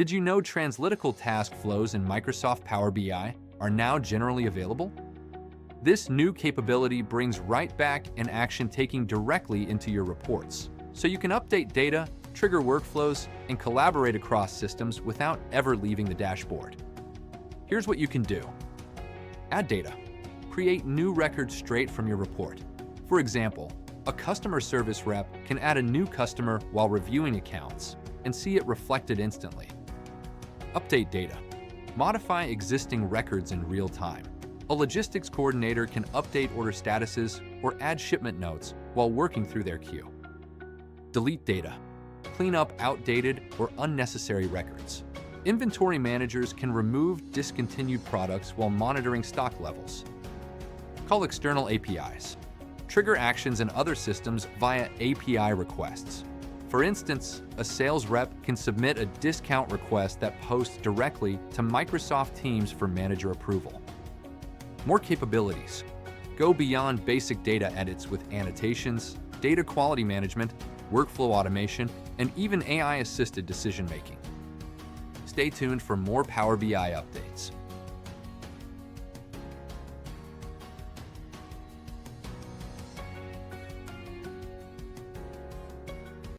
Did you know Translytical task flows in Microsoft Power BI are now generally available? This new capability brings right back and action taking directly into your reports, so you can update data, trigger workflows, and collaborate across systems without ever leaving the dashboard. Here's what you can do. Add data. Create new records straight from your report. For example, a customer service rep can add a new customer while reviewing accounts and see it reflected instantly. Update data. Modify existing records in real time. A logistics coordinator can update order statuses or add shipment notes while working through their queue. Delete data. Clean up outdated or unnecessary records. Inventory managers can remove discontinued products while monitoring stock levels. Call external APIs. Trigger actions in other systems via API requests. For instance, a sales rep can submit a discount request that posts directly to Microsoft Teams for manager approval. More capabilities. Go beyond basic data edits with annotations, data quality management, workflow automation, and even AI-assisted decision-making. Stay tuned for more Power BI updates.